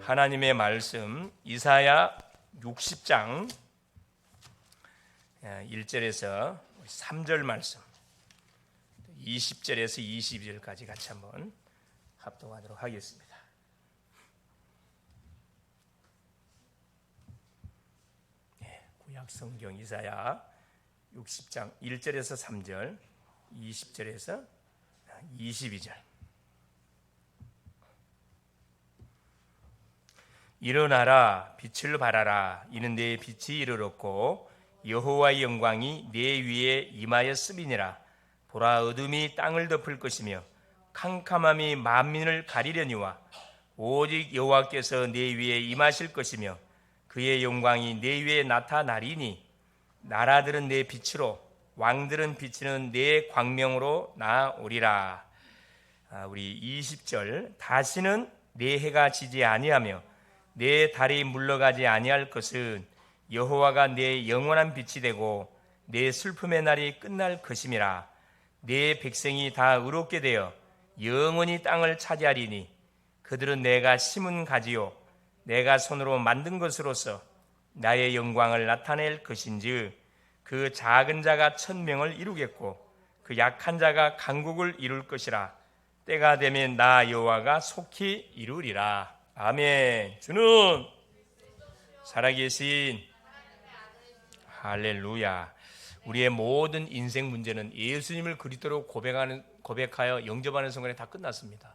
하나님의 말씀 이사야 60장 1절에서 3절 말씀, 20절에서 22절까지 같이 한번 합독하도록 하겠습니다. 구약 성경 이사야 60장 1절에서 3절, 20절에서 22절. 일어나라, 빛을 발하라. 이는 내 빛이 이르렀고 여호와의 영광이 내 위에 임하였음이니라. 보라, 어둠이 땅을 덮을 것이며 캄캄함이 만민을 가리려니와 오직 여호와께서 내 위에 임하실 것이며 그의 영광이 내 위에 나타나리니 나라들은 내 빛으로 왕들은 비치는 내 광명으로 나오리라. 우리 20절. 다시는 내 해가 지지 아니하며 내 달이 물러가지 아니할 것은 여호와가 내 영원한 빛이 되고 내 슬픔의 날이 끝날 것임이라. 내 백성이 다 의롭게 되어 영원히 땅을 차지하리니 그들은 내가 심은 가지요 내가 손으로 만든 것으로서 나의 영광을 나타낼 것인즉 그 작은 자가 천명을 이루겠고 그 약한 자가 강국을 이룰 것이라. 때가 되면 나 여호와가 속히 이루리라. 아멘. 주는 살아계신 할렐루야. 우리의 모든 인생 문제는 예수님을 그리스도로 고백하여 영접하는 순간에 다 끝났습니다.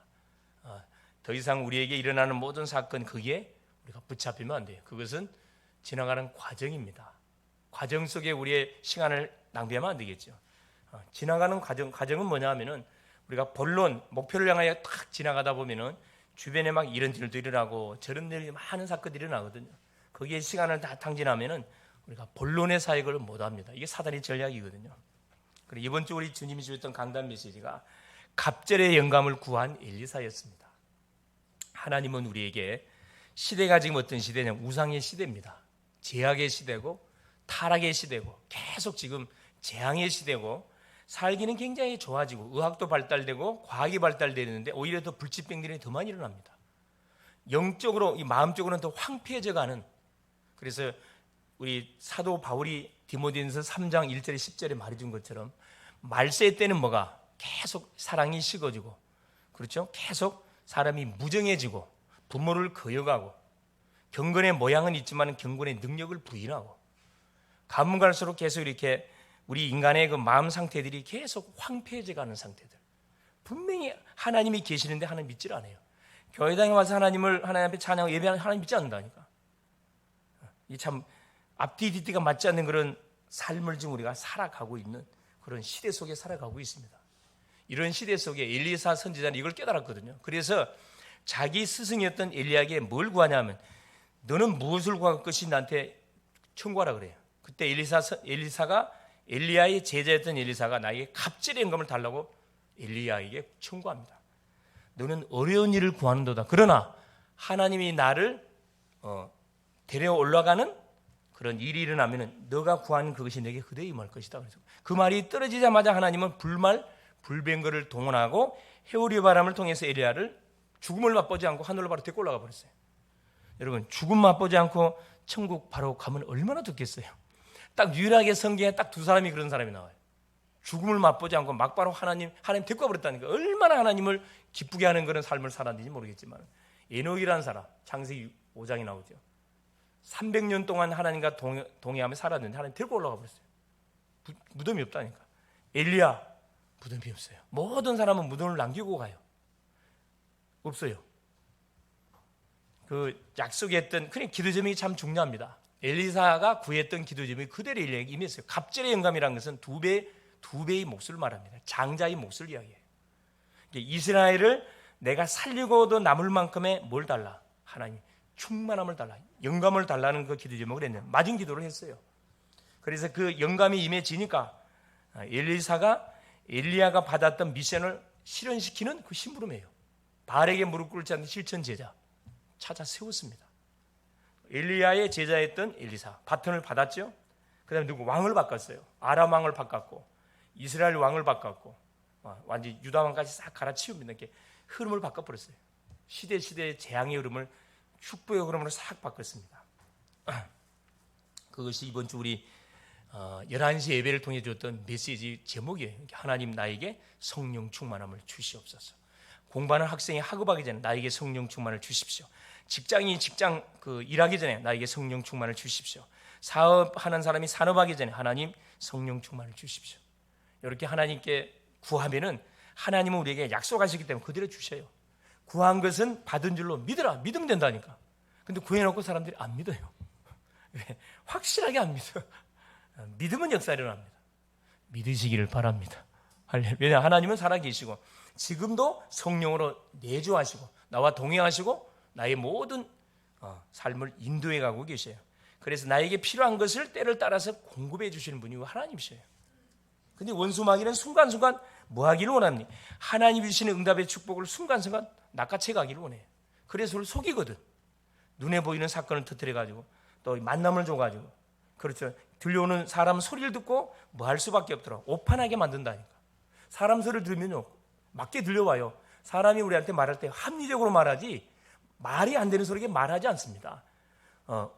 더 이상 우리에게 일어나는 모든 사건, 그게 우리가 붙잡히면 안 돼요. 그것은 지나가는 과정입니다. 과정 속에 우리의 시간을 낭비하면 안 되겠죠. 지나가는 과정은 뭐냐 하면은 우리가 본론, 목표를 향하여 딱 지나가다 보면은 주변에 막 이런 일도 일어나고 저런 일, 많은 사건들이 일어나거든요. 거기에 시간을 다 탕진하면은 우리가 본론의 사역을 못 합니다. 이게 사단의 전략이거든요. 그리고 이번 주 우리 주님이 주셨던 강단 메시지가 갑절의 영감을 구한 엘리사였습니다. 하나님은 우리에게 시대가 지금 어떤 시대냐면 우상의 시대입니다. 제약의 시대고 타락의 시대고 계속 지금 재앙의 시대고 살기는 굉장히 좋아지고 의학도 발달되고 과학이 발달되는데 오히려 더 불치병들이 더 많이 일어납니다. 영적으로, 이 마음적으로는 더 황폐해져가는. 그래서 우리 사도 바울이 디모데전서 3장 1절에 10절에 말해준 것처럼 말세 때는 뭐가 계속 사랑이 식어지고, 그렇죠? 계속 사람이 무정해지고 부모를 거역하고 경건의 모양은 있지만 경건의 능력을 부인하고 가면 갈수록 계속 이렇게 우리 인간의 그 마음 상태들이 계속 황폐해져가는 상태들. 분명히 하나님이 계시는데 하나님 믿질 않아요. 교회당에 와서 하나님 앞에 찬양하고 예배하는 하나님 믿지 않는다니까. 이 참 앞뒤 뒤뒤가 맞지 않는 그런 삶을 지금 우리가 살아가고 있는 그런 시대 속에 살아가고 있습니다. 이런 시대 속에 엘리사 선지자는 이걸 깨달았거든요. 그래서 자기 스승이었던 엘리야에게 뭘 구하냐면 너는 무엇을 구할 것이 나한테 청구하라 그래요. 그때 엘리사가 엘리야의 제자였던 엘리사가 나에게 갑절의 영감을 달라고 엘리야에게 청구합니다. 너는 어려운 일을 구하는도다. 그러나 하나님이 나를 데려 올라가는 그런 일이 일어나면 너가 구하는 그것이 내게 그대로 임할 것이다. 그래서 그 말이 떨어지자마자 하나님은 불병거를 동원하고 헤오리 바람을 통해서 엘리야를 죽음을 맛보지 않고 하늘로 바로 데리고 올라가 버렸어요. 여러분, 죽음 맛보지 않고 천국 바로 가면 얼마나 좋겠어요. 딱 유일하게 성경에 딱 두 사람이 그런 사람이 나와요. 죽음을 맛보지 않고 막바로 하나님 데리고 와버렸다니까. 얼마나 하나님을 기쁘게 하는 그런 삶을 살았는지 모르겠지만 에녹이라는 사람, 창세기 5장에 나오죠. 300년 동안 하나님과 동행하며 살았는데 하나님 데리고 올라가 버렸어요. 무덤이 없다니까. 엘리야, 무덤이 없어요. 모든 사람은 무덤을 남기고 가요. 없어요. 그 약속했던, 그냥 기도 제목이 참 중요합니다. 엘리사가 구했던 기도 제목이 그대로 엘리야에게 임했어요. 갑절의 영감이라는 것은 두 배의 몫을 말합니다. 장자의 몫을 이야기해요. 이스라엘을 내가 살리고도 남을 만큼의 뭘 달라? 하나님 충만함을 달라, 영감을 달라는 그 기도 제목을 했는데 맞은 기도를 했어요. 그래서 그 영감이 임해지니까 엘리야가 받았던 미션을 실현시키는 그 심부름이에요. 바알에게 무릎 꿇지 않는 실천 제자 찾아 세웠습니다. 엘리야의 제자였던 엘리사 바톤을 받았죠. 그 다음에 왕을 바꿨어요. 아람 왕을 바꿨고 이스라엘 왕을 바꿨고 완전히 유다 왕까지 싹 갈아치웁니다. 이렇게 흐름을 바꿔버렸어요. 시대의 재앙의 흐름을 축복의 흐름으로 싹 바꿨습니다. 그것이 이번 주 우리 11시 예배를 통해 줬던 메시지 제목이에요. 하나님 나에게 성령 충만함을 주시옵소서. 공부하는 학생이 학업하기 전에 나에게 성령 충만을 주십시오. 직장인이 직장 일하기 전에 나에게 성령 충만을 주십시오. 사업하는 사람이 산업하기 전에 하나님 성령 충만을 주십시오. 이렇게 하나님께 구하면은 하나님은 우리에게 약속하시기 때문에 그대로 주셔요. 구한 것은 받은 줄로 믿으라. 믿으면 된다니까. 근데 구해놓고 사람들이 안 믿어요. 확실하게 안 믿어요. 믿으면 역사 일어납니다. 믿으시기를 바랍니다. 왜냐 하나님은 살아계시고 지금도 성령으로 내주하시고 나와 동행하시고 나의 모든 삶을 인도해 가고 계셔요. 그래서 나에게 필요한 것을 때를 따라서 공급해 주시는 분이 하나님이셔요. 근데 원수 마귀는 순간순간 뭐 하기를 원합니까? 하나님이 주시는 응답의 축복을 순간순간 낚아채 가기를 원해요. 그래서 그걸 속이거든. 눈에 보이는 사건을 터뜨려 가지고 또 만남을 줘 가지고 그렇죠. 들려오는 사람 소리를 듣고 뭐 할 수밖에 없더라. 오판하게 만든다니까. 사람 소리를 들으면요 맞게 들려와요. 사람이 우리한테 말할 때 합리적으로 말하지 말이 안 되는 소리에 말하지 않습니다.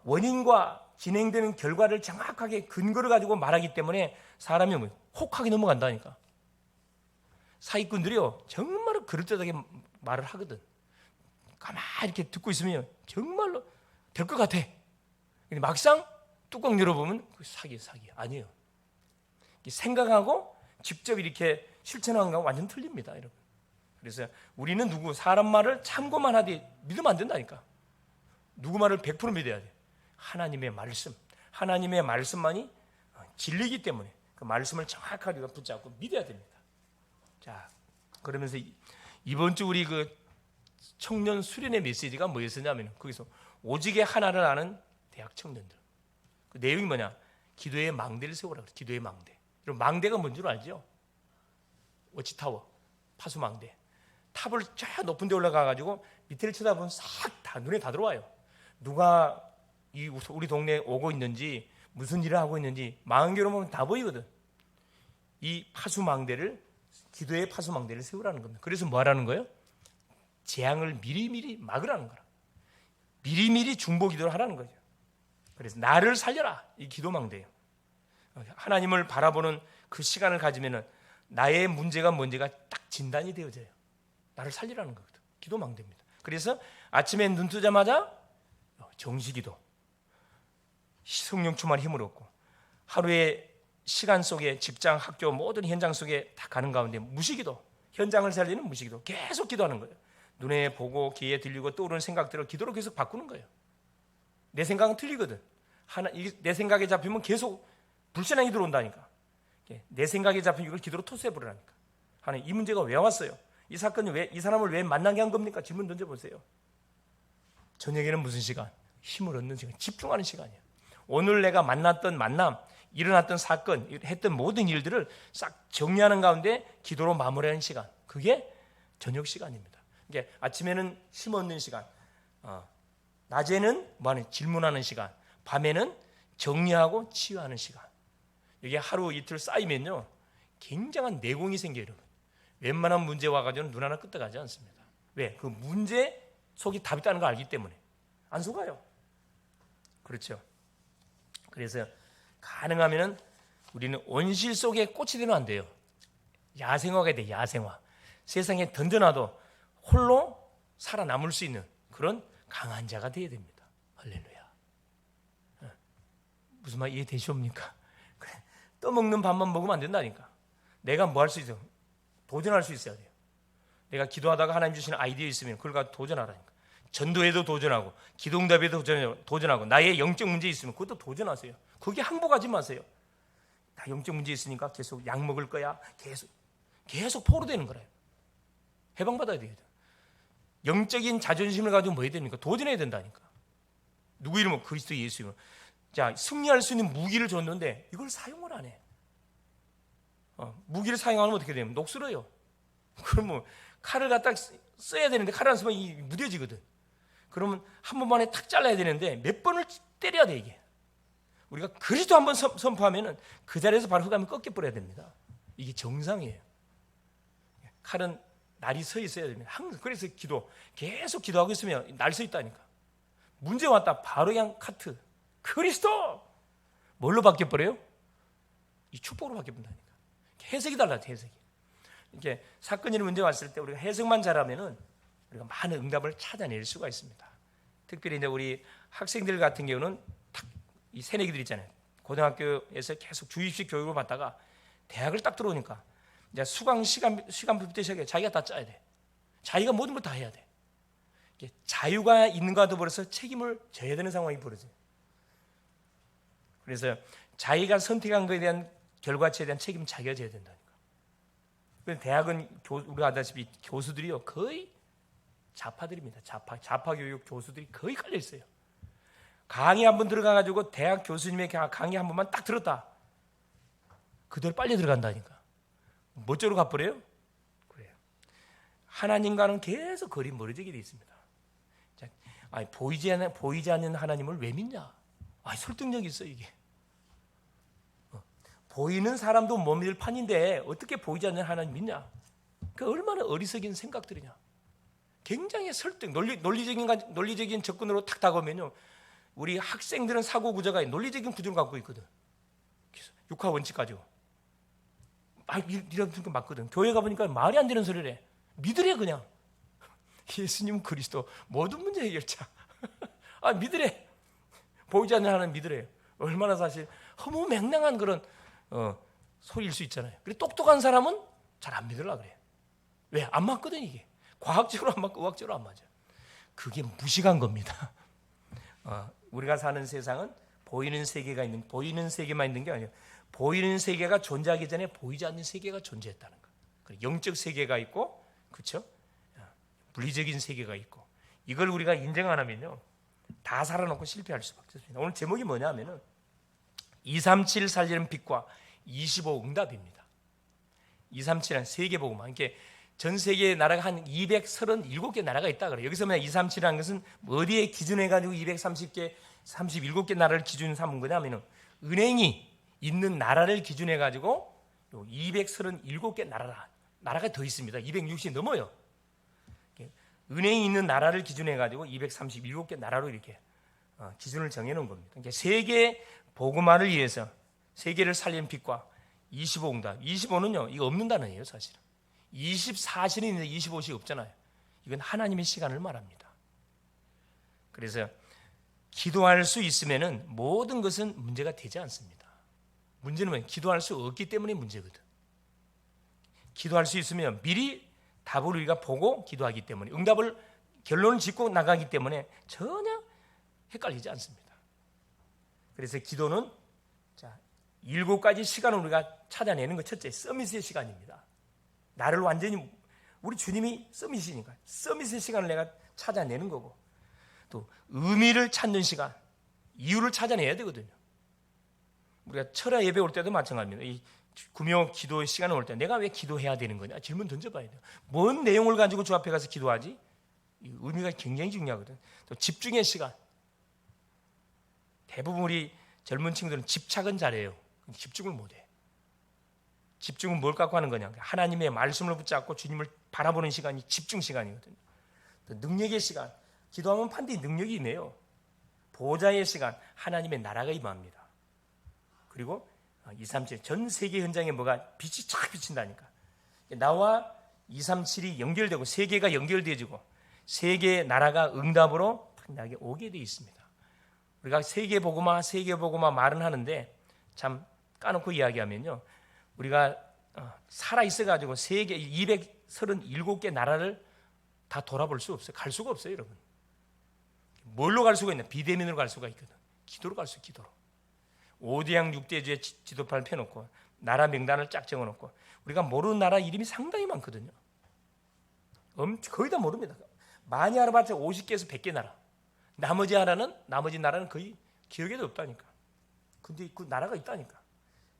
원인과 진행되는 결과를 정확하게 근거를 가지고 말하기 때문에 사람이 혹하게 넘어간다니까. 사기꾼들이요 정말로 그럴듯하게 말을 하거든. 가만히 이렇게 듣고 있으면 정말로 될 것 같아. 근데 막상 뚜껑 열어보면 사기 아니에요. 생각하고 직접 이렇게 실천하는 거 완전 틀립니다, 여러분. 그래서 우리는 사람 말을 참고만 하되 믿으면 안 된다니까. 누구 말을 100% 믿어야 돼. 하나님의 말씀, 하나님의 말씀만이 진리이기 때문에 그 말씀을 정확하게 붙잡고 믿어야 됩니다. 자, 그러면서 이번 주 우리 청년 수련의 메시지가 뭐였었냐면 거기서 오직의 하나를 아는 대학 청년들. 그 내용이 뭐냐? 기도의 망대를 세우라 그래. 기도의 망대. 여러분 망대가 뭔 줄 알죠? 워치타워, 파수망대. 탑을 쫙 높은 데 올라가가지고 밑에를 쳐다보면 싹 다 눈에 다 들어와요. 누가 우리 동네에 오고 있는지 무슨 일을 하고 있는지 망원경으로 보면 다 보이거든. 이 파수망대를 기도의 파수망대를 세우라는 겁니다. 그래서 뭐 하라는 거예요? 재앙을 미리미리 막으라는 거라. 미리미리 중보 기도를 하라는 거죠. 그래서 나를 살려라 이 기도망대예요. 하나님을 바라보는 그 시간을 가지면은 나의 문제가 뭔지가 딱 진단이 되어져요. 나를 살리라는 거거든. 기도망대입니다. 그래서 아침에 눈 뜨자마자 정시기도, 성령 충만 힘을 얻고 하루의 시간 속에 직장, 학교 모든 현장 속에 다 가는 가운데 무시기도, 현장을 살리는 무시기도 계속 기도하는 거예요. 눈에 보고 귀에 들리고 떠오르는 생각들을 기도로 계속 바꾸는 거예요. 내 생각은 틀리거든. 내 생각에 잡히면 계속 불신앙이 들어온다니까. 내 생각에 잡힌 이걸 기도로 토스해버리라니까. 하나님 이 문제가 왜 왔어요? 이 사건이 이 사람을 왜 만나게 한 겁니까? 질문 던져보세요. 저녁에는 무슨 시간? 힘을 얻는 시간, 집중하는 시간이에요. 오늘 내가 만났던 만남, 일어났던 사건, 했던 모든 일들을 싹 정리하는 가운데 기도로 마무리하는 시간. 그게 저녁 시간입니다. 이게 아침에는 힘 얻는 시간, 낮에는 질문하는 시간, 밤에는 정리하고 치유하는 시간. 이게 하루 이틀 쌓이면요 굉장한 내공이 생겨요. 여러분. 웬만한 문제 와가지고는 눈 하나 끄떡하지 않습니다. 왜? 그 문제 속에 답이 있다는 걸 알기 때문에 안 속아요. 그렇죠. 그래서 가능하면은 우리는 온실 속에 꽃이 되면 안 돼요. 야생화가 돼. 야생화. 세상에 던져놔도 홀로 살아남을 수 있는 그런 강한 자가 되어야 됩니다. 할렐루야. 무슨 말 이해되시옵니까? 그래, 떠먹는 밥만 먹으면 안 된다니까. 내가 뭐 할 수 있어? 도전할 수 있어야 돼요. 내가 기도하다가 하나님 주시는 아이디어 있으면 그걸 가지고 도전하라니까. 전도에도 도전하고 기도응답에도 도전하고 나의 영적 문제 있으면 그것도 도전하세요. 거기에 항복하지 마세요. 나 영적 문제 있으니까 계속 약 먹을 거야. 계속 포로되는 거래요. 해방받아야 돼요. 영적인 자존심을 가지고 뭐 해야 됩니까? 도전해야 된다니까. 누구 이름은 그리스도 예수 이름. 자, 승리할 수 있는 무기를 줬는데 이걸 사용을 안 해. 무기를 사용하면 어떻게 되면 녹슬어요. 그러면 칼을 갖다 써야 되는데 칼을 안 쓰면 이 무뎌지거든. 그러면 한 번만에 탁 잘라야 되는데 몇 번을 때려야 돼 이게. 우리가 그리스도 한번 선포하면은 그 자리에서 바로 흑암이 꺾여버려야 됩니다. 이게 정상이에요. 칼은 날이 서 있어야 됩니다. 항상 그래서 계속 기도하고 있으면 날 서 있다니까. 문제 왔다 바로 그냥 카트. 그리스도 뭘로 바뀌어버려요? 이 축복으로 바뀌어버린다니까. 해석이 달라요. 해석이. 이렇게 사건이나 문제 왔을 때 우리가 해석만 잘하면은 우리가 많은 응답을 찾아낼 수가 있습니다. 특별히 이제 우리 학생들 같은 경우는 딱 이 새내기들 있잖아요. 고등학교에서 계속 주입식 교육을 받다가 대학을 딱 들어오니까 이제 수강 시간부터 시작해 자기가 다 짜야 돼. 자기가 모든 걸 다 해야 돼. 자유가 있는 것과 더불어서 책임을 져야 되는 상황이 벌어져요. 그래서 자기가 선택한 것에 대한 결과치에 대한 책임을 자기가 져야 된다니까. 그래서 대학은 우리가 아다시피 교수들이요 거의 좌파들입니다. 좌파 교육 교수들이 거의 깔려 있어요. 강의 한번 들어가가지고 대학 교수님의 강의 한 번만 딱 들었다. 그대로 빨리 들어간다니까. 뭐저로 가버려요? 그래요. 하나님과는 계속 거리 멀어지게 돼 있습니다. 아니, 보이지 않는 하나님을 왜 믿냐? 설득력이 있어 이게. 보이는 사람도 못 믿을 판인데 어떻게 보이지 않는 하나님 믿냐? 그 얼마나 어리석인 생각들이냐? 굉장히 설득, 논리적인 접근으로 탁 다가오면요, 우리 학생들은 사고 구조가 논리적인 구조를 갖고 있거든. 육하 원칙 가지고 이런 거 맞거든. 교회 가보니까 말이 안 되는 소리를 해. 믿으래 그냥. 예수님 그리스도 모든 문제 해결자. 믿으래. 보이지 않는 하나님 믿으래. 얼마나 사실 허무맹랑한 그런 소리일 수 있잖아요. 그리고 똑똑한 사람은 잘 안 믿으려고 그래. 왜? 안 맞거든 이게. 과학적으로 안 맞고 의학적으로 안 맞아. 그게 무식한 겁니다. 우리가 사는 세상은 보이는 세계만 있는 게 아니에요. 보이는 세계가 존재하기 전에 보이지 않는 세계가 존재했다는 거. 영적 세계가 있고, 그렇죠? 물리적인 세계가 있고, 이걸 우리가 인정 안 하면요, 다 살아놓고 실패할 수밖에 없습니다. 오늘 제목이 뭐냐면은 237 살리는 빛과 25 응답입니다. 237은 세계복음화. 이게 전 세계 나라가 한 237개 나라가 있다 그래요. 여기서 그냥 237이라는 것은 어디에 기준해 가지고 37개 나라를 기준 삼은 거냐면은 은행이 있는 나라를 기준해 가지고 237개 나라가 더 있습니다. 260이 넘어요. 은행이 있는 나라를 기준해 가지고 237개 나라로 이렇게 기준을 정해 놓은 겁니다. 그러니까 세계 복음화를 위해서 세계를 살리는 빛과 25 응답. 25는요, 이거 없는 단어예요, 사실은. 24시는 있는데 25시 없잖아요. 이건 하나님의 시간을 말합니다. 그래서 기도할 수 있으면은 모든 것은 문제가 되지 않습니다. 문제는 뭐예요? 기도할 수 없기 때문에 문제거든. 기도할 수 있으면 미리 답을 우리가 보고 기도하기 때문에, 응답을 결론을 짓고 나가기 때문에 전혀 헷갈리지 않습니다. 그래서 기도는 7가지 시간을 우리가 찾아내는 것. 첫째, 서밋의 시간입니다. 나를 완전히, 우리 주님이 서밋이니까 서밋의 시간을 내가 찾아내는 거고, 또 의미를 찾는 시간, 이유를 찾아내야 되거든요. 우리가 철야 예배 올 때도 마찬가지입니다. 이 구명 기도의 시간을 올 때 내가 왜 기도해야 되는 거냐 질문 던져봐야 돼요. 뭔 내용을 가지고 주 앞에 가서 기도하지? 이 의미가 굉장히 중요하거든. 또 집중의 시간. 대부분 우리 젊은 친구들은 집착은 잘해요. 집중을 못해. 집중은 뭘 갖고 하는 거냐? 하나님의 말씀을 붙잡고 주님을 바라보는 시간이 집중 시간이거든요. 또 능력의 시간. 기도하면 반드시 능력이 임해요. 보좌의 시간. 하나님의 나라가 임합니다. 그리고 237, 전 세계 현장에 뭐가 빛이 쫙 비친다니까. 나와 237이 연결되고 세계가 연결되어지고 세계의 나라가 응답으로 나에게 오게 되어 있습니다. 우리가 세계복음화 말은 하는데 참 까놓고 이야기하면요, 우리가 살아있어가지고 세계 237개 나라를 다 돌아볼 수 없어요. 갈 수가 없어요, 여러분. 뭘로 갈 수가 있나? 비대면으로 갈 수가 있거든. 기도로 갈 수, 기도로. 5대양 6대주의 지도판을 펴놓고 나라 명단을 쫙 적어놓고 우리가 모르는 나라 이름이 상당히 많거든요. 거의 다 모릅니다. 많이 알아봤자 50개에서 100개 나라. 나머지 나라는 거의 기억에도 없다니까. 근데 그 나라가 있다니까.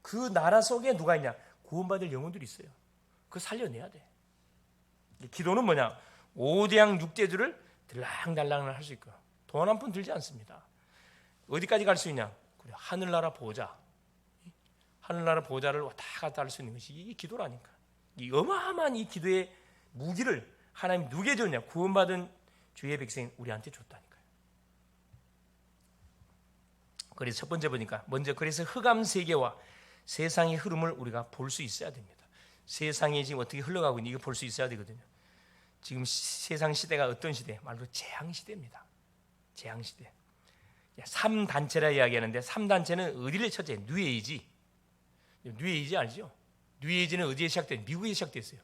그 나라 속에 누가 있냐? 구원받을 영혼들이 있어요. 그거 살려내야 돼. 기도는 뭐냐? 5대양 6대주를 들락날락을 할 수 있고 돈 한 푼 들지 않습니다. 어디까지 갈 수 있냐? 하늘나라 보좌. 하늘나라 보좌를 왔다 갔다 할 수 있는 것이 이 기도라니까. 이 어마어마한 이 기도의 무기를 하나님 누구에게 줬냐? 구원받은 주의 백성인 우리한테 줬다니까요. 그래서 첫 번째 보니까 먼저 그래서 흑암 세계와 세상의 흐름을 우리가 볼 수 있어야 됩니다. 세상이 지금 어떻게 흘러가고 있는지 이거 볼 수 있어야 되거든요. 지금 세상 시대가 어떤 시대? 말로 재앙 시대입니다. 재앙 시대. 3단체라 이야기하는데 3단체는 어디를 첫째? 뉴에이지. 뉴에이지 알죠? 뉴에이지는 어디에 시작됐어요? 미국에 시작됐어요.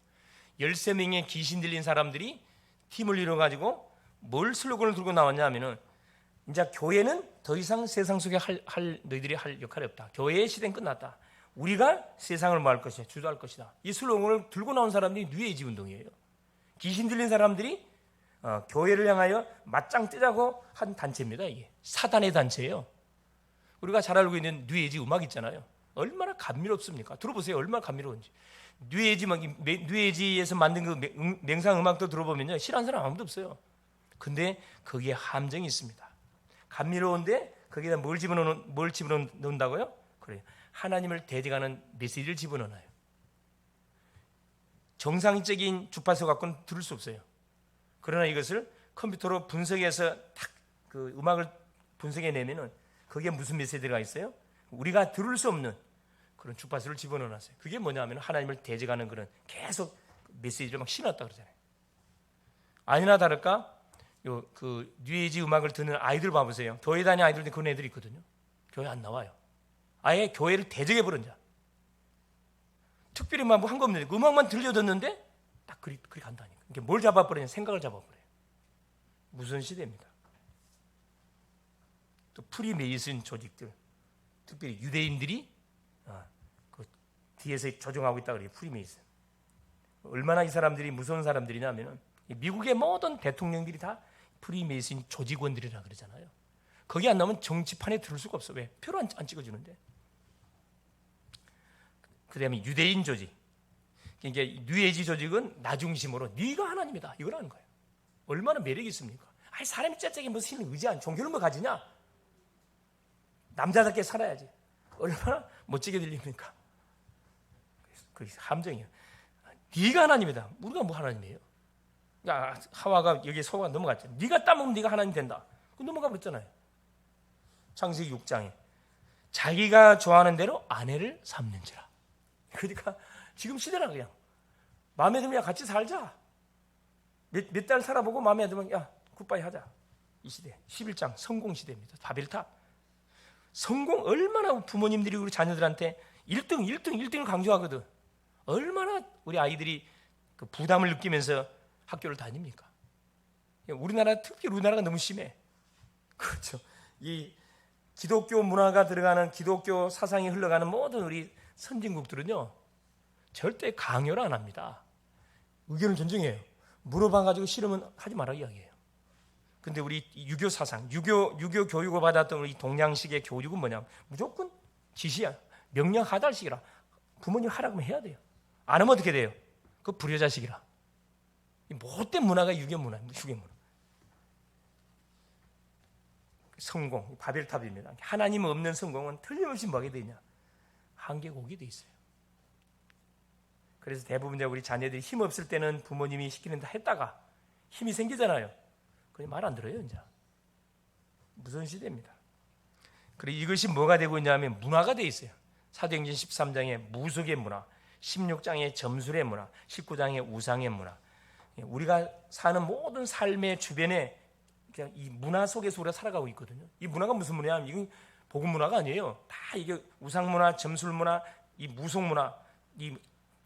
13명의 귀신 들린 사람들이 팀을 이뤄가지고 뭘 슬로건을 들고 나왔냐 하면은 이제 교회는 더 이상 세상 속에 너희들이 할 역할이 없다. 교회의 시대는 끝났다. 우리가 세상을 뭐 할 것이야? 주도할 것이다. 이 슬로건을 들고 나온 사람들이 뉴에이지 운동이에요. 귀신 들린 사람들이 교회를 향하여 맞짱 뜨자고 한 단체입니다. 이게 사단의 단체예요. 우리가 잘 알고 있는 뉴에이지 음악 있잖아요. 얼마나 감미롭습니까? 들어보세요. 얼마나 감미로운지. 뉴에이지에서 만든 그 맹상 음악도 들어보면요, 싫어하는 사람 아무도 없어요. 근데 거기에 함정이 있습니다. 감미로운데 거기다 뭘 집어넣는다고요? 그래요. 하나님을 대적하는 메시지를 집어넣어요. 정상적인 주파수 갖고는 들을 수 없어요. 그러나 이것을 컴퓨터로 분석해서 딱 그 음악을 분석해내면은 거기에 무슨 메시지가 있어요? 우리가 들을 수 없는 그런 주파수를 집어넣어놨어요. 그게 뭐냐면 하나님을 대적하는 그런 계속 메시지를 막 신었다 그러잖아요. 아니나 다를까 그 뉴에이지 음악을 듣는 아이들 봐보세요. 교회 다니는 아이들인데 그런 애들이 있거든요. 교회 안 나와요. 아예 교회를 대적해버린 자. 특별히 뭐 한 거 없는데 음악만 들려듣는데 딱 그리 간다니까. 이게 뭘 잡아버리냐? 생각을 잡아버려요. 무슨 시대입니다. 또 프리메이슨 조직들, 특별히 유대인들이 그 뒤에서 조종하고 있다 그래요. 프리메이슨. 얼마나 이 사람들이 무서운 사람들이냐면은 미국의 모든 대통령들이 다 프리메이슨 조직원들이라 그러잖아요. 거기 안 나오면 정치판에 들을 수가 없어. 왜? 표를 안 찍어주는데. 그다음에 유대인 조직. 이게 뉴에이지 조직은 나 중심으로 네가 하나님이다 이거라는 거예요. 얼마나 매력이 있습니까? 아니 사람이 짜짜게 무슨 힘을 의지한 종교를 뭐 가지냐? 남자답게 살아야지. 얼마나 멋지게 들립니까? 그 함정이에요. 네가 하나님이다. 우리가 뭐 하나님이에요? 야, 하와가 여기 소가 넘어갔죠. 네가 따먹으면 네가 하나님 된다. 넘어가 버렸잖아요. 창세기 6장에 자기가 좋아하는 대로 아내를 삼는지라. 그러니까 지금 시대라 그냥 마음에 들면 야 같이 살자. 몇 달 살아보고 마음에 안 들면 야 굿바이 하자. 이 시대 11장 성공 시대입니다. 바벨탑. 성공 얼마나 부모님들이 우리 자녀들한테 1등을 강조하거든. 얼마나 우리 아이들이 그 부담을 느끼면서 학교를 다닙니까? 우리나라 특히 우리나라가 너무 심해. 그렇죠. 이 기독교 문화가 들어가는 기독교 사상이 흘러가는 모든 우리 선진국들은요 절대 강요를 안 합니다. 의견을 존중해요. 물어봐가지고 싫으면 하지 말라 이야기해요. 근데 우리 유교 사상, 유교 교육을 받았던 우리 동양식의 교육은 뭐냐면 무조건 지시야, 명령 하달식이라. 부모님 하라고 하면 해야 돼요. 안 하면 어떻게 돼요? 그 불효자식이라. 이 못된 문화가 유교 문화입니다. 유교 문화. 성공, 바벨탑입니다. 하나님 없는 성공은 틀림없이 뭐게 되냐? 한계곡이 돼 있어요. 그래서 대부분 우리 자녀들이 힘 없을 때는 부모님이 시키는 다 했다가 힘이 생기잖아요. 그냥 말 안 들어요, 이제. 무슨 시대입니다. 그리고 이것이 뭐가 되고 있냐면 문화가 돼 있어요. 사도행전 13장의 무속의 문화, 16장의 점술의 문화, 19장의 우상의 문화. 우리가 사는 모든 삶의 주변에 그냥 이 문화 속에서 우리가 살아가고 있거든요. 이 문화가 무슨 문화냐면 이건 복음 문화가 아니에요. 다 이게 우상 문화, 점술 문화, 이 무속 문화, 이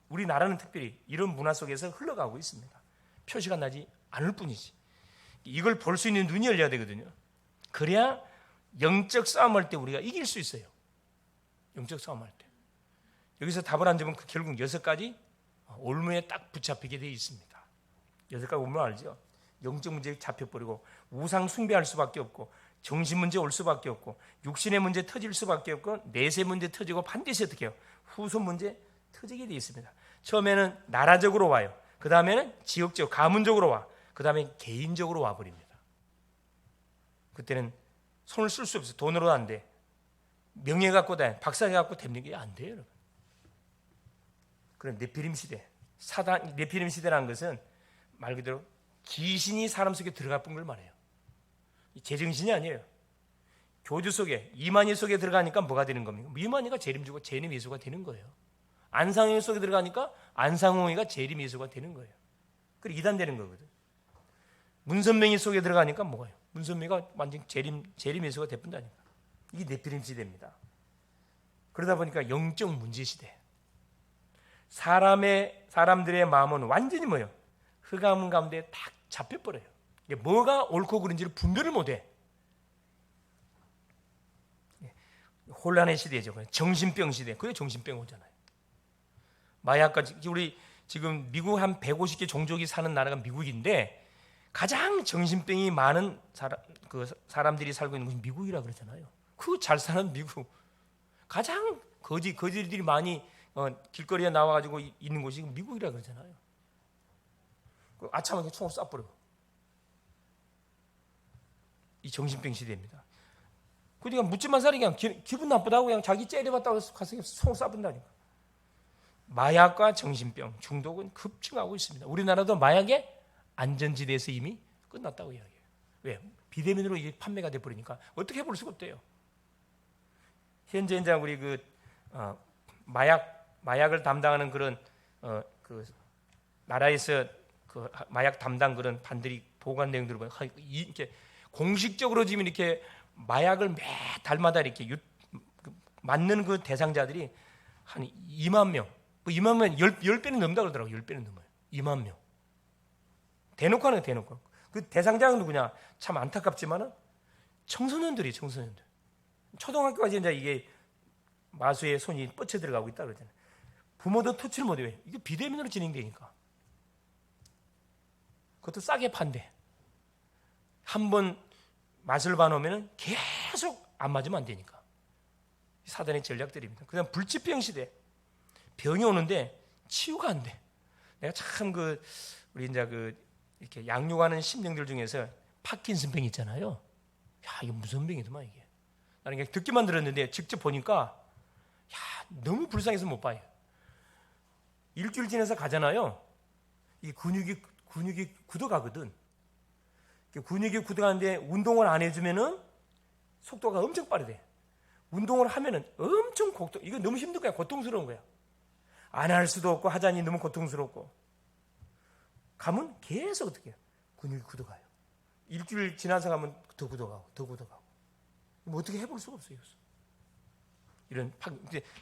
우리나라는 특별히 이런 문화 속에서 흘러가고 있습니다. 표시가 나지 않을 뿐이지. 이걸 볼 수 있는 눈이 열려야 되거든요. 그래야 영적 싸움할 때 우리가 이길 수 있어요. 영적 싸움할 때. 여기서 답을 안 주면 결국 6가지 올무에 딱 붙잡히게 되어 있습니다. 6가지 올무 알죠? 영적 문제에 잡혀버리고 우상 숭배할 수밖에 없고 정신 문제 올 수밖에 없고 육신의 문제 터질 수밖에 없고 내세 문제 터지고 반드시 어떻게 해요? 후손 문제 터지게 되어 있습니다. 처음에는 나라적으로 와요. 그 다음에는 지역적, 가문적으로 와. 그 다음에 개인적으로 와버립니다. 그때는 손을 쓸 수 없어요. 돈으로도 안 돼. 명예 갖고 다니, 박사 갖고 되는 게 안 돼요, 여러분. 그럼 네피림 시대, 네피림 시대라는 것은 말 그대로 귀신이 사람 속에 들어가 본 걸 말해요. 제정신이 아니에요. 교주 속에 이만희 속에 들어가니까 뭐가 되는 겁니까? 이만희가 재림주고 재림예수가 되는 거예요. 안상홍 속에 들어가니까 안상홍이가 재림예수가 되는 거예요. 그리고 이단되는 거거든. 문선명이 속에 들어가니까 뭐예요? 문선명이가 완전 재림예수가 되뿐다니까. 이게 네피림 시대입니다. 그러다 보니까 영적 문제 시대. 사람들의 마음은 완전히 뭐예요? 흑암 가운데 딱 잡혀버려요. 뭐가 옳고 그른지를 분별을 못해. 혼란의 시대죠. 정신병 시대. 그게 정신병 오잖아요. 마약과 우리 지금 미국 한 150개 종족이 사는 나라가 미국인데 가장 정신병이 많은 사람들이 살고 있는 곳이 미국이라 그러잖아요. 그 잘 사는 미국. 가장 거지들이 많이 길거리에 나와가지고 있는 곳이 미국이라 그러잖아요. 아참하게 총을 쏴버려. 이 정신병 시대입니다. 그러니까 묻지만 살이 그냥 기분 나쁘다고 그냥 자기 째려봤다고 가서 총을 쏴본다니까. 마약과 정신병, 중독은 급증하고 있습니다. 우리나라도 마약의 안전지대에서 이미 끝났다고 이야기해요. 왜? 비대면으로 이게 판매가 돼버리니까 어떻게 해볼 수가 없대요. 현재 이제 우리 마약을 담당하는 그런 그 나라에서 그 마약 담당 그런 반들이 보고한 내용들을 보면 이렇게 공식적으로 지금 이렇게 마약을 매 달마다 이렇게 맞는 그 대상자들이 한 2만 명, 2만 명 10배는 넘다 그러더라고요. 10배는 넘어요. 2만 명. 대놓고 하는 거 대놓고. 그 대상자는 누구냐? 참 안타깝지만은 청소년들이 청소년들. 초등학교까지 이제 이게 마수에 손이 뻗쳐 들어가고 있다 그러잖아요. 부모도 터치를 못해요. 이게 비대면으로 진행되니까. 그것도 싸게 판대. 한번 맛을 봐놓으면 계속 안 맞으면 안 되니까. 사단의 전략들입니다. 그다음 불치병 시대. 병이 오는데 치유가 안 돼. 내가 참 우리 이제 이렇게 양육하는 심령들 중에서 파킨슨병이 있잖아요. 야, 이게 무슨 병이더만 이게. 나는 그냥 듣기만 들었는데 직접 보니까 야, 너무 불쌍해서 못 봐요. 일주일 지나서 가잖아요. 이 근육이 굳어가거든. 근육이 굳어가는데 운동을 안 해주면은 속도가 엄청 빠르대. 운동을 하면은 엄청 이거 너무 힘든 거야. 고통스러운 거야. 안 할 수도 없고 하자니 너무 고통스럽고. 가면 계속 어떻게 해요? 근육이 굳어가요. 일주일 지나서 가면 더 굳어가고 더 굳어가고. 뭐 어떻게 해볼 수가 없어요. 이런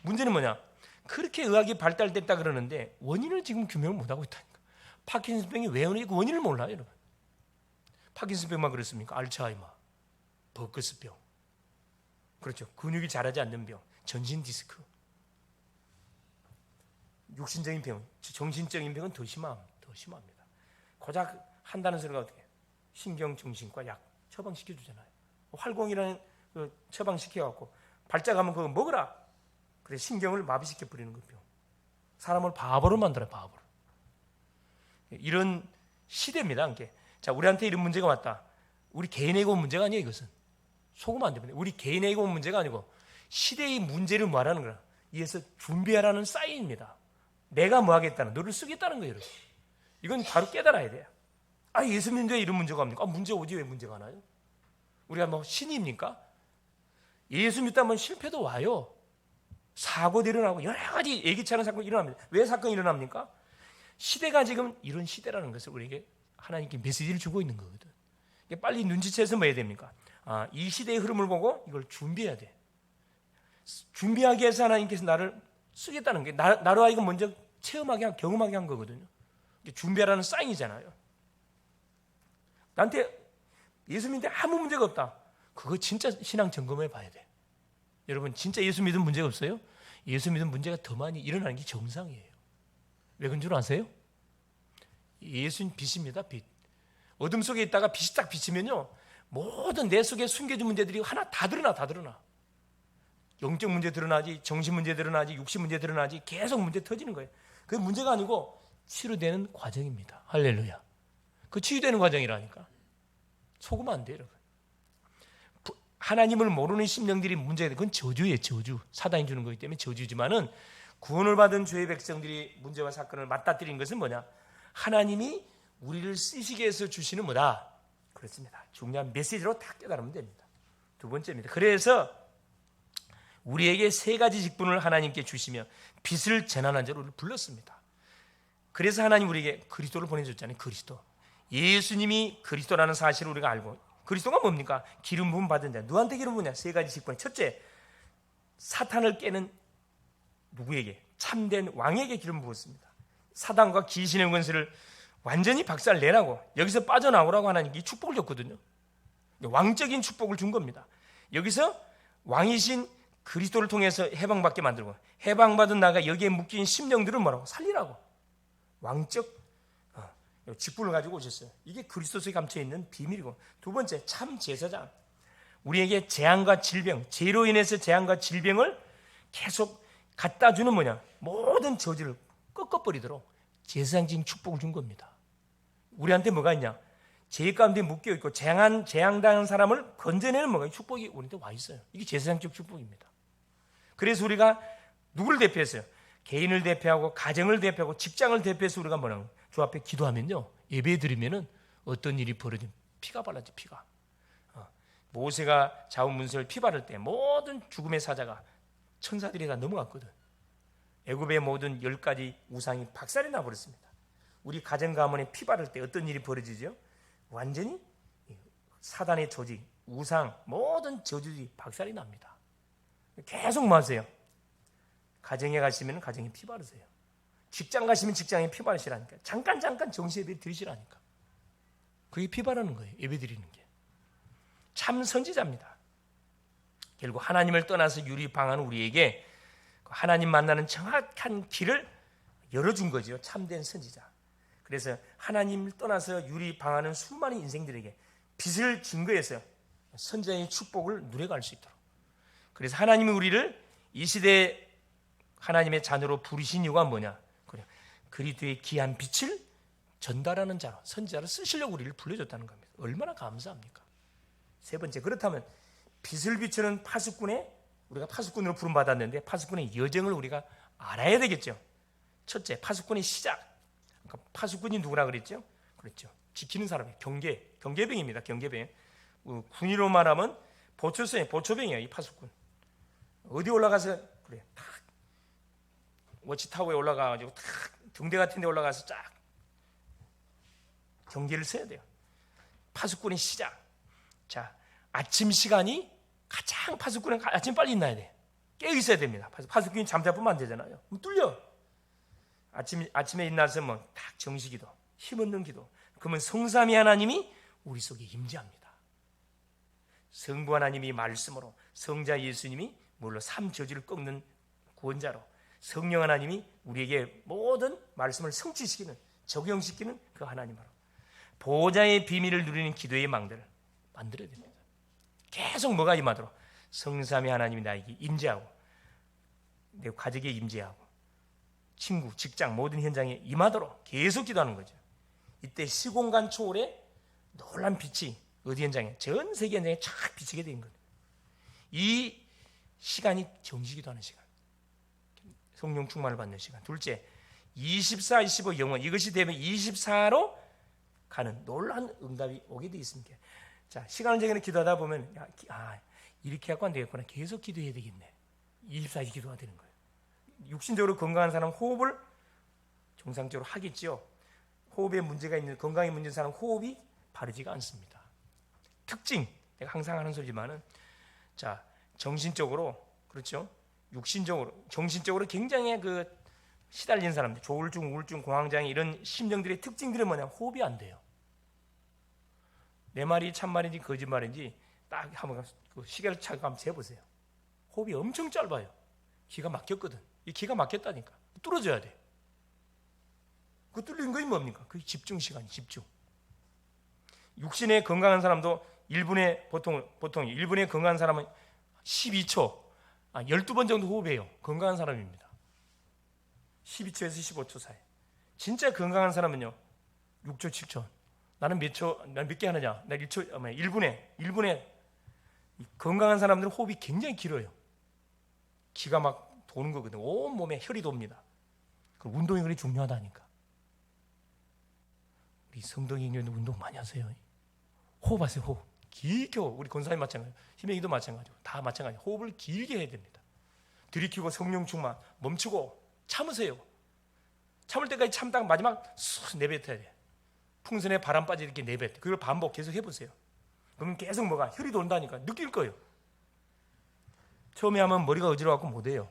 문제는 뭐냐? 그렇게 의학이 발달됐다 그러는데 원인을 지금 규명을 못하고 있다니까. 파킨슨병이 왜 오는지 그 원인을 몰라요, 여러분. 파킨슨병만 그렇습니까? 알츠하이머, 버크스병, 그렇죠. 근육이 자라지 않는 병, 전신 디스크, 육신적인 병, 정신적인 병은 더 심합니다. 고작 한다는 소리가 어떻게? 신경정신과 약 처방시켜 주잖아요. 활공이라는 처방시켜 갖고 발작하면 그거 먹으라. 그래 신경을 마비시켜 버리는 그 병. 사람을 바보로 만들어요, 바보로. 이런 시대입니다. 이게. 자, 우리한테 이런 문제가 왔다. 우리 개인에게 온 문제가 아니에요, 이것은. 속으면 안 됩니다. 우리 개인에게 온 문제가 아니고 시대의 문제를 뭐 하라는 거야. 이에서 준비하라는 사인입니다. 내가 뭐 하겠다는, 너를 쓰겠다는 거예요, 여러분. 이건 바로 깨달아야 돼요. 아, 예수 믿는데 이런 문제가 옵니까? 아, 문제 오지 왜 문제가 나요? 우리가 뭐 신입니까? 예수 믿다면 실패도 와요. 사고도 일어나고 여러 가지 예기치 않은 사건이 일어납니다. 왜 사건이 일어납니까? 시대가 지금 이런 시대라는 것을 우리에게 하나님께 메시지를 주고 있는 거거든. 빨리 눈치채서 뭐 해야 됩니까? 아, 이 시대의 흐름을 보고 이걸 준비해야 돼. 준비하기 위해서 하나님께서 나를 쓰겠다는 게 나로 하여금 먼저 체험하게 경험하게 한 거거든요. 준비하라는 사인이잖아요. 나한테 예수 믿는데 아무 문제가 없다. 그거 진짜 신앙 점검해 봐야 돼. 여러분 진짜 예수 믿으면 문제가 없어요? 예수 믿으면 문제가 더 많이 일어나는 게 정상이에요. 왜 그런 줄 아세요? 예수는 빛입니다. 빛. 어둠 속에 있다가 빛이 딱 비치면요, 모든 내 속에 숨겨진 문제들이 하나 다 드러나. 영적 문제 드러나지, 정신 문제 드러나지, 육신 문제 드러나지, 계속 문제 터지는 거예요. 그게 문제가 아니고 치유되는 과정입니다. 할렐루야. 그 치유되는 과정이라니까. 속으면 안 돼요, 여러분. 하나님을 모르는 심령들이 문제가 돼. 그건 저주예요, 저주. 사단이 주는 거기 때문에 저주지만은 구원을 받은 죄의 백성들이 문제와 사건을 맞닥뜨리는 것은 뭐냐? 하나님이 우리를 쓰시기 위해서 주시는 뭐다? 그렇습니다. 중요한 메시지로 다 깨달으면 됩니다. 두 번째입니다. 그래서 우리에게 세 가지 직분을 하나님께 주시며 빛을 전하는 자로 우리를 불렀습니다. 그래서 하나님 우리에게 그리스도를 보내줬잖아요. 그리스도. 예수님이 그리스도라는 사실을 우리가 알고, 그리스도가 뭡니까? 기름 부음 받은 자. 누구한테 기름 부으냐? 세 가지 직분. 첫째, 사탄을 깨는 누구에게? 참된 왕에게 기름 부었습니다. 사단과 귀신의 권세를 완전히 박살내라고, 여기서 빠져나오라고 하나님께 축복을 줬거든요. 왕적인 축복을 준 겁니다. 여기서 왕이신 그리스도를 통해서 해방받게 만들고, 해방받은 나가 여기에 묶인 심령들을 뭐라고? 살리라고. 왕적 직분을 가지고 오셨어요. 이게 그리스도 속에 감춰있는 비밀이고, 두 번째, 참 제사장. 우리에게 재앙과 질병, 죄로 인해서 재앙과 질병을 계속 갖다 주는 뭐냐? 모든 저주를 꺾어버리도록 제사장적인 축복을 준 겁니다. 우리한테 뭐가 있냐? 죄 가운데 묶여 있고 재앙당한 사람을 건져내는 뭐가 축복이 우리한테 와 있어요. 이게 제사장적 축복입니다. 그래서 우리가 누구를 대표했어요? 개인을 대표하고 가정을 대표하고 직장을 대표해서 우리가 뭐냐고 주 앞에 기도하면요, 예배 드리면은 어떤 일이 벌어지면 피가 발라져. 피가. 모세가 자원문서를 피 바를 때 모든 죽음의 사자가 천사들이 다 넘어갔거든. 애굽의 모든 10가지 우상이 박살이 나버렸습니다. 우리 가정 가문에 피 바를 때 어떤 일이 벌어지죠? 완전히 사단의 조직, 우상, 모든 저주들이 박살이 납니다. 계속 마세요. 가정에 가시면 가정에 피 바르세요. 직장 가시면 직장에 피 바르시라니까. 잠깐 정시 예배 드리시라니까. 그게 피 바르는 거예요. 예배 드리는 게. 참 선지자입니다. 결국 하나님을 떠나서 유리방한 우리에게 하나님 만나는 정확한 길을 열어준 거죠. 참된 선지자. 그래서 하나님을 떠나서 유리방하는 수많은 인생들에게 빛을 증거해서 선지자의 축복을 누려갈 수 있도록. 그래서 하나님이 우리를 이 시대에 하나님의 자녀로 부르신 이유가 뭐냐? 그리스도의 귀한 빛을 전달하는 자로, 선지자로 쓰시려고 우리를 불러줬다는 겁니다. 얼마나 감사합니까? 세 번째, 그렇다면 빛을 비추는 파수꾼에, 우리가 파수꾼으로 부름받았는데 파수꾼의 여정을 우리가 알아야 되겠죠. 첫째, 파수꾼의 시작. 그러니까 파수꾼이 누구라 그랬죠? 그랬죠. 지키는 사람이에요. 경계병입니다. 경계병. 군의로 말하면 보초병이에요. 이 파수꾼. 어디 올라가서 그래, 탁 워치타워에 올라가가지고 탁 등대 같은 데 올라가서 쫙 경계를 서야 돼요. 파수꾼의 시작. 자, 아침 시간이 가장 파수꾼은 아침 빨리 일어나야 돼. 깨어 있어야 됩니다. 파수꾼이 잠자면 안 되잖아요. 뚫려. 아침에 일어나서 딱 정식기도, 힘없는 기도. 그러면 성삼위 하나님이 우리 속에 임재합니다. 성부 하나님이 말씀으로, 성자 예수님이 물론 삼저주를 꺾는 구원자로, 성령 하나님이 우리에게 모든 말씀을 성취시키는, 적용시키는 그 하나님으로 보호자의 비밀을 누리는 기도의 망대를 만들어야 됩니다. 계속 뭐가 임하도록? 성삼위 하나님이 나에게 임재하고, 내 가족에 임재하고, 친구, 직장 모든 현장에 임하도록 계속 기도하는 거죠. 이때 시공간 초월에 놀란 빛이 어디 현장에? 전 세계 현장에 쫙 비치게 된 거예요. 이 시간이 정식기도하는 시간, 성령 충만을 받는 시간. 둘째, 24, 25 영원, 이것이 되면 24로 가는 놀라운 응답이 오게 되어 있습니다. 자, 시간을 정해서 기도하다 보면 이렇게 갖고 안 되겠구나, 계속 기도해야 되겠네. 24시 기도가 되는 거예요. 육신적으로 건강한 사람은 호흡을 정상적으로 하겠죠. 호흡에 문제가 있는, 건강에 문제인 사람은 호흡이 바르지가 않습니다. 특징, 내가 항상 하는 소리지만은, 자, 정신적으로, 그렇죠? 육신적으로, 정신적으로 굉장히 시달린 사람들, 조울증, 우울증, 공황장애 이런 심정들의 특징들은 뭐냐? 호흡이 안 돼요. 내 말이 참말인지 거짓말인지 딱 한번 시계를 차고 한번 재보세요. 호흡이 엄청 짧아요. 기가 막혔거든. 이 기가 막혔다니까. 뚫어져야 돼. 그 뚫린 것이 뭡니까? 그게 집중 시간이, 집중. 육신에 건강한 사람도 1분에 보통 1분에 건강한 사람은 12초, 12번 정도 호흡해요. 건강한 사람입니다. 12초에서 15초 사이. 진짜 건강한 사람은요, 6초, 7초. 나는 난 몇 개 하느냐? 나 1분에. 건강한 사람들은 호흡이 굉장히 길어요. 기가 막 도는 거거든요. 온 몸에 혈이 돕니다. 그 운동이 그렇게 중요하다니까. 우리 성도님들 운동 많이 하세요. 호흡하세요. 호흡. 길게 우리 권사님 마찬가지, 희명이도 마찬가지고 다 마찬가지. 호흡을 길게 해야 됩니다. 들이키고 성령 충만, 멈추고 참으세요. 참을 때까지 참다가 마지막 쑥 내뱉어야 돼. 풍선에 바람 빠지게 이렇게 내뱉어. 그걸 반복 계속 해보세요. 그러면 계속 뭐가 혈이 돈다니까 느낄 거예요. 처음에 하면 머리가 어지러워갖고 못해요.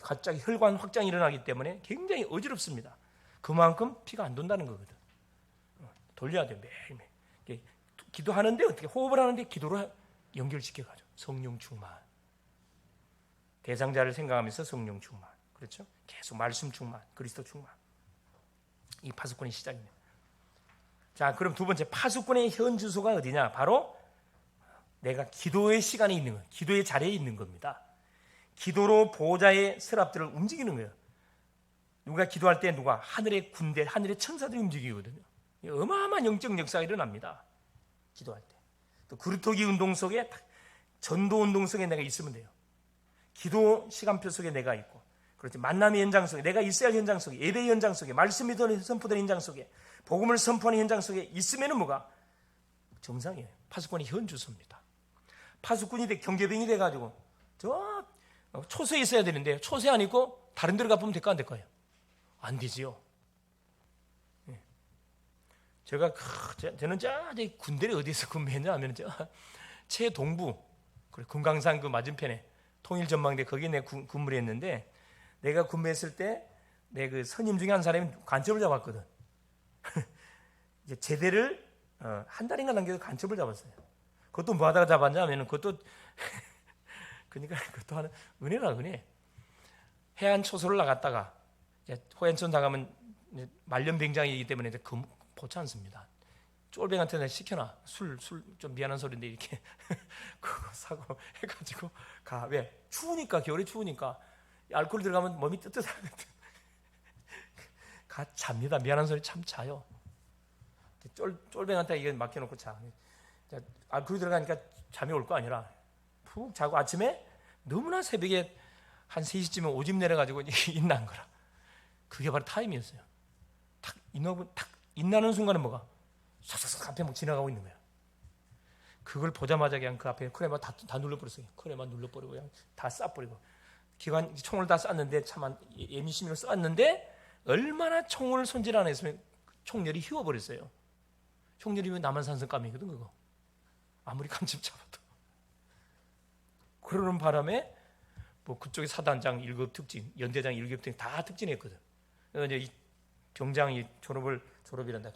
갑자기 혈관 확장이 일어나기 때문에 굉장히 어지럽습니다. 그만큼 피가 안 돈다는 거거든. 돌려야 돼 매일매일. 기도하는데 어떻게 호흡을 하는데 기도로 연결시켜가지고 성령 충만. 대상자를 생각하면서 성령 충만. 그렇죠? 계속 말씀 충만, 그리스도 충만. 이 파수꾼의 시작입니다. 자, 그럼 두 번째 파수꾼의 현 주소가 어디냐? 바로 내가 기도의 시간에 있는 거예요. 기도의 자리에 있는 겁니다. 기도로 보호자의 서랍들을 움직이는 거예요. 누가 기도할 때 누가 하늘의 군대, 하늘의 천사들이 움직이거든요. 어마어마한 영적 역사가 일어납니다. 기도할 때. 또 그루터기 운동 속에 전도 운동 속에 내가 있으면 돼요. 기도 시간표 속에 내가 있고, 그렇지, 만남의 현장 속에 내가 있어야 할 현장 속에, 예배의 현장 속에, 말씀이 선포되는 현장 속에, 복음을 선포하는 현장 속에 있으면은 뭐가 정상이에요. 파수꾼이 현 주소입니다. 파수꾼이 경계병이 돼가지고 저 초소에 있어야 되는데 초소에 안 있고 다른 데로 가보면 될까 안 될까요? 안 되지요. 저는 저기 군대를 어디서 근무했냐 하면 최동부, 그래, 금강산 그 맞은편에 통일전망대 거기에 내가 근무를 했는데, 내가 근무했을 때 내 그 선임 중에 한 사람이 간첩을 잡았거든. 이제 제대를 한 달인가 남겨서 간첩을 잡았어요. 그것도 뭐 하다가 잡았냐 하면 그것도 그러니까 그것도 하는 은혜라 은혜. 해안 초소를 나갔다가 이제 호연촌 나가면 말년병장이기 때문에 보지 않습니다. 쫄병한테 내가 시켜놔. 술 좀 미안한 소리인데 이렇게 그거 사고 해가지고 가. 왜? 추우니까, 겨울에 추우니까 알코올 들어가면 몸이 뜨뜻하거든. 가 잡니다. 미안한 소리 참 자요. 쫄병한테 이거 맡겨놓고 자. 알코올 들어가니까 잠이 올 거 아니라 푹 자고 아침에 너무나 새벽에 한 3시쯤에 오줌 내려가지고 인난 거라. 그게 바로 타임이었어요. 탁 인나는 순간에 뭐가 싹싹싹 앞에 막 지나가고 있는 거야. 그걸 보자마자 그냥 그 앞에 크레마 다 눌러버렸어요. 크레마 눌러버리고 그냥 다 쏴버리고, 총을 다 쐈는데, 참 예민심으로 쐈는데 얼마나 총을 손질 안 했으면 총열이 휘어버렸어요. 총열이면 남한산성감이거든 그거. 아무리 간첩 잡아도. 그러는 바람에 뭐 그쪽에 사단장 1급 특진, 연대장 1급 특진 다 특진했거든. 그래서 이제 이 병장이 졸업이란다.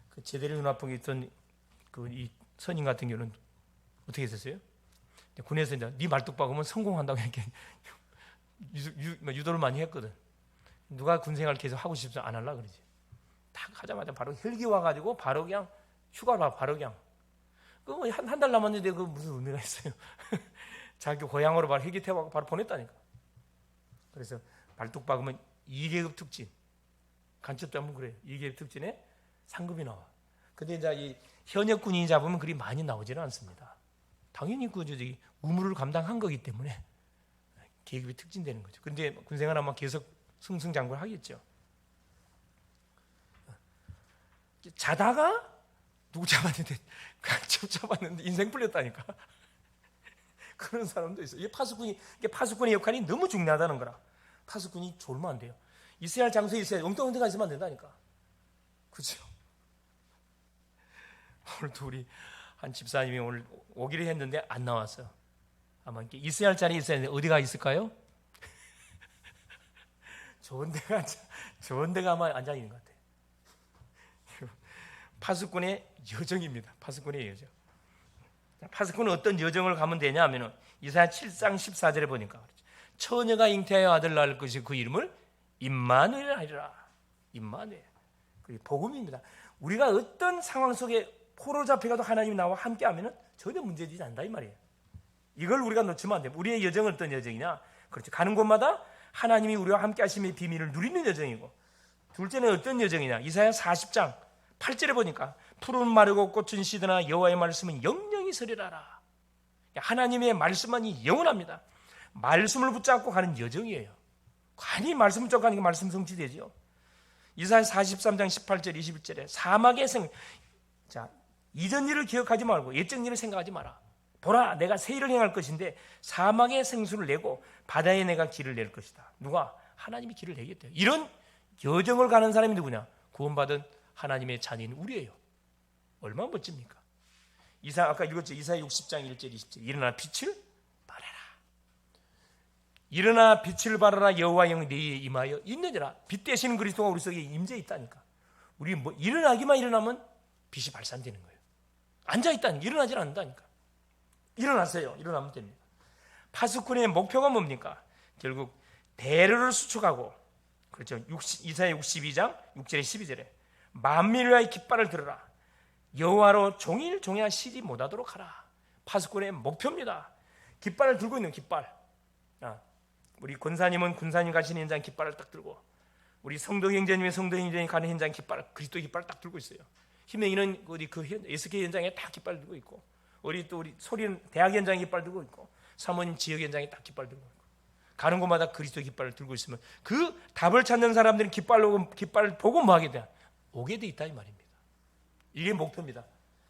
그 제대를 눈아프게 있던 이 선임 같은 경우는 어떻게 했었어요? 군에서 이제 네 말뚝 박으면 성공한다고 이렇게 유도를 많이 했거든. 누가 군생활 계속 하고 싶어서 안 하려 그러지. 딱 하자마자 바로 헬기 와가지고 바로 그냥 휴가라, 바로 그냥. 한 달 남았는데 그 무슨 의미가 있어요? 자기 고향으로 바로 헬기 태워가고 바로 보냈다니까. 그래서 말뚝 박으면 2계급 특진. 간첩도 한번 그래요. 2계급 특진에 상급이 나와. 근데 이제 이 현역 군인이 잡으면 그리 많이 나오지는 않습니다. 당연히 저기 의무를 감당한 거기 때문에 계급이 특진되는 거죠. 근데 군생활 아마 계속 승승장구를 하겠죠. 자다가 누구 잡았는데, 간첩 잡았는데 인생 풀렸다니까. 그런 사람도 있어요. 이게 파수꾼의 역할이 너무 중요하다는 거라. 파수꾼이 졸면 안 돼요. 있어야 할 장소에 있어야 엉뚱엉뚱가 있으면 안 된다니까. 그렇죠? 오늘도 우리 한 집사님이 오늘 오기로 했는데 안 나왔어요. 아마 있어야 할 자리에 있어야 되는데 어디가 있을까요? 좋은 데가 아마 앉아 있는 것 같아요. 파수꾼의 여정입니다. 파수꾼의 여정. 파수꾼은 어떤 여정을 가면 되냐 하면은 이사야 7장 14절에 보니까 그렇죠. 처녀가 잉태하여 아들 낳을 것이 그 이름을 임마누엘 하리라. 임마누엘. 그게 복음입니다. 우리가 어떤 상황 속에 포로 잡혀가도 하나님이 나와 함께하면은 전혀 문제되지 않는다 이 말이에요. 이걸 우리가 놓치면 안 돼요. 우리의 여정은 어떤 여정이냐? 그렇죠. 가는 곳마다 하나님이 우리와 함께하심의 비밀을 누리는 여정이고, 둘째는 어떤 여정이냐? 이사야 40장 8절에 보니까 푸른 마르고 꽃은 시드나 여호와의 말씀은 영영이 서리라라. 하나님의 말씀만이 영원합니다. 말씀을 붙잡고 가는 여정이에요. 관이 말씀을 붙잡고 가는 게 말씀 성취되죠. 이사야 43장 18절 21절에 사막의 생, 자 이전 일을 기억하지 말고 옛적 일을 생각하지 마라. 보라, 내가 새 일을 행할 것인데 사막에 생수를 내고 바다에 내가 길을 낼 것이다. 누가? 하나님이 길을 내겠대요. 이런 여정을 가는 사람이 누구냐? 구원받은 하나님의 자녀인 우리예요. 얼마나 멋집니까? 아까 읽었죠? 이사야 60장 1절 20절. 일어나 빛을 발하라. 일어나 빛을 발하라. 여호와 영이 네에 임하여 있느니라. 빛 되시는 그리스도가 우리 속에 임재 있다니까. 우리 뭐 일어나기만 일어나면 빛이 발산되는 거예요. 앉아 있다니까. 일어나질 않는다니까. 일어나세요. 일어나면 됩니다. 파수꾼의 목표가 뭡니까? 결국 대를 수축하고, 그렇죠. 이사야 62장 6절에 12절에 만민을 위하여 깃발을 들어라. 여호와로 종일종야 실이 못하도록 하라. 파수꾼의 목표입니다. 깃발을 들고 있는 깃발. 우리 권사님은 군사님 가시는 현장 깃발을 딱 들고, 우리 성도 형제님이 성도 형제님 가는 현장 깃발, 그리스도 깃발을 딱 들고 있어요. 희명이는 어디 그 SK 현장에 딱 깃발 들고 있고, 우리 소리는 대학 현장에 깃발 들고 있고, 사모님 지역 현장에 딱 깃발 들고 있고, 가는 곳마다 그리스도 깃발을 들고 있으면 그 답을 찾는 사람들은 깃발을 보고 뭐 하게 돼? 오게 돼 있다 이 말입니다. 이게 목표입니다.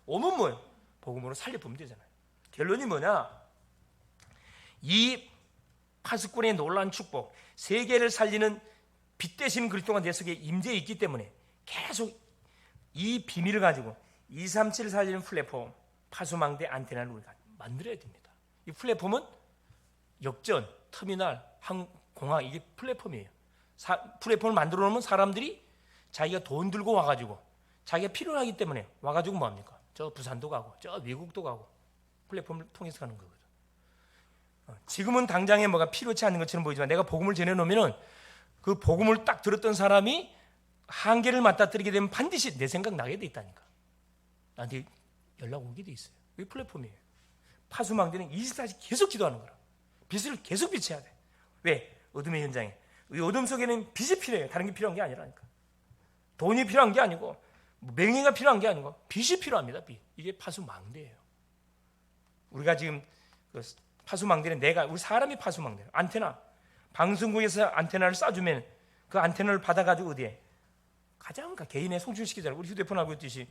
오면 뭐예요? 복음으로 살려보면 되잖아요. 결론이 뭐냐? 이 파수꾼의 놀라운 축복, 세계를 살리는 빛 대신 그리스도가 내 속에 임재해 있기 때문에 계속 이 비밀을 가지고 237을 살리는 플랫폼, 파수망대 안테나를 우리가 만들어야 됩니다. 이 플랫폼은 역전, 터미널, 공항, 이게 플랫폼이에요. 플랫폼을 만들어 놓으면 사람들이 자기가 돈 들고 와가지고 자기가 필요하기 때문에 와가지고 뭐합니까? 저 부산도 가고 저 외국도 가고 플랫폼을 통해서 가는 거거든. 지금은 당장에 뭐가 필요치 않은 것처럼 보이지만 내가 복음을 전해놓으면 그 복음을 딱 들었던 사람이 한계를 맞닥뜨리게 되면 반드시 내 생각 나게 돼 있다니까. 나한테 연락 오게 돼 있어요. 이게 플랫폼이에요. 파수망대는 24시간 계속 기도하는 거라. 빛을 계속 비춰야 돼. 왜? 어둠의 현장에. 이 어둠 속에는 빛이 필요해요. 다른 게 필요한 게 아니라니까. 돈이 필요한 게 아니고 명예가 필요한 게 아니고 빛이 필요합니다. 빛. 이게 파수망대예요. 우리가 지금 그 파수망대는 우리 사람이 파수망대예요. 안테나. 방송국에서 안테나를 쏴주면 그 안테나를 받아가지고 어디에? 가장 개인에 송출시키잖아요. 우리 휴대폰하고 있듯이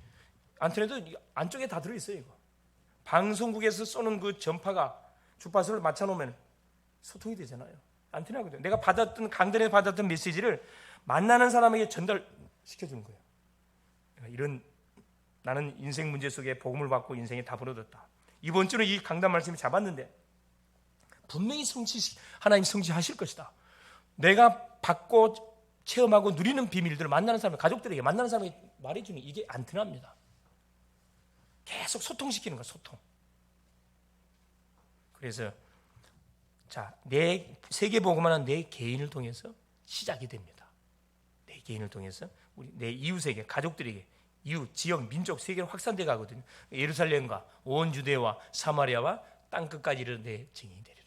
안테나도 안쪽에 다 들어있어요. 이거. 방송국에서 쏘는 그 전파가 주파수를 맞춰놓으면 소통이 되잖아요. 안테나거든요. 내가 강단에 받았던 메시지를 만나는 사람에게 전달시켜주는 거예요. 이런 나는 인생 문제 속에 복음을 받고 인생에 답을 얻었다. 이번 주는 이 강단 말씀을 잡았는데 분명히 하나님 성취하실 것이다. 내가 받고 체험하고 누리는 비밀들을 만나는 사람, 가족들에게 만나는 사람에게 말해주는 이게 안테나입니다. 계속 소통시키는 거야, 소통. 그래서 내 세계 복음은 내 개인을 통해서 시작이 됩니다. 내 개인을 통해서 내 이웃에게, 가족들에게, 이웃, 지역, 민족, 세계로 확산돼 가거든요. 예루살렘과 온 유대와 사마리아와 땅 끝까지 이르는 내 증인이 되리라.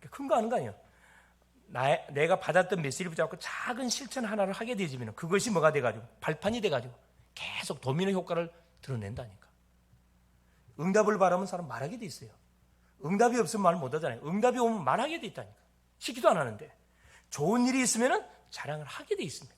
큰 거 하는 거 아니에요. 내가 받았던 메시지를 붙잡고 작은 실천 하나를 하게 되지면 그것이 뭐가 돼가지고 발판이 돼가지고 계속 도미노 효과를 드러낸다니까. 응답을 바라면 사람 말하게 돼 있어요. 응답이 없으면 말 못하잖아요. 응답이 오면 말하게 돼 있다니까. 시키도 안 하는데 좋은 일이 있으면 자랑을 하게 돼 있습니다.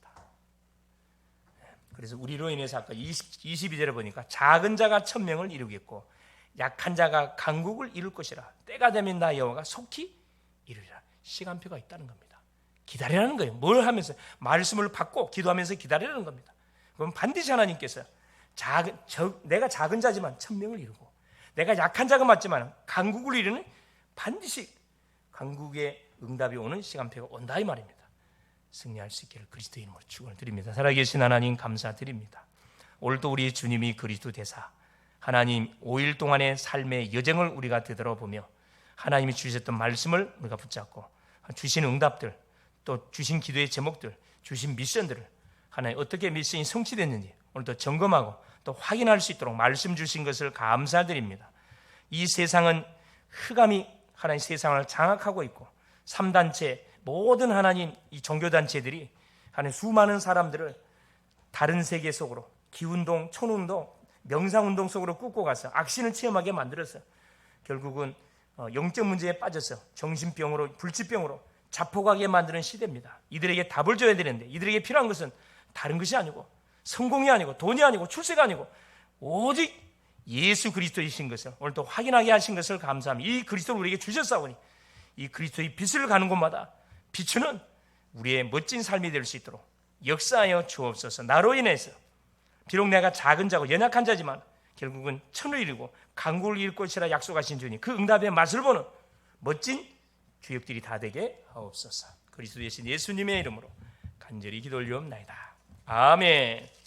그래서 우리로 인해서 아까 22절에 보니까 작은 자가 천명을 이루겠고 약한 자가 강국을 이룰 것이라. 때가 되면 나 여호와가 속히 이루리라. 시간표가 있다는 겁니다. 기다리라는 거예요. 뭘 하면서? 말씀을 받고 기도하면서 기다리라는 겁니다. 그럼 반드시 하나님께서 내가 작은 자지만 천명을 이루고 내가 약한 자가 맞지만 강국을 이루는 반드시 강국의 응답이 오는 시간표가 온다 이 말입니다. 승리할 수 있기를 그리스도 이름으로 축원을 드립니다. 살아계신 하나님 감사드립니다. 오늘도 우리 주님이 그리스도 되사 하나님 5일 동안의 삶의 여정을 우리가 되돌아보며 하나님이 주셨던 말씀을 우리가 붙잡고 주신 응답들, 또 주신 기도의 제목들, 주신 미션들을 하나님 어떻게 미션이 성취됐는지 오늘도 점검하고 또 확인할 수 있도록 말씀 주신 것을 감사드립니다. 이 세상은 흑암이 하나님 세상을 장악하고 있고 3단체 모든 하나님 이 종교단체들이 하나님 수많은 사람들을 다른 세계 속으로 기운동, 촌운동, 명상운동 속으로 끄고 가서 악신을 체험하게 만들어서 결국은 영적 문제에 빠져서 정신병으로 불치병으로 자포가게 만드는 시대입니다. 이들에게 답을 줘야 되는데 이들에게 필요한 것은 다른 것이 아니고 성공이 아니고 돈이 아니고 출세가 아니고 오직 예수 그리스도이신 것을 오늘 또 확인하게 하신 것을 감사합니다. 이 그리스도를 우리에게 주셨사오니 이 그리스도의 빛을 가는 곳마다 비추는 우리의 멋진 삶이 될 수 있도록 역사하여 주옵소서. 나로 인해서 비록 내가 작은 자고 연약한 자지만 결국은 천을 이루고 강국을 이룰 것이라 약속하신 주님, 그 응답의 맛을 보는 멋진 주역들이 다 되게 하옵소서. 그리스도 되신 예수님의 이름으로 간절히 기도 올리옵나이다. 아멘.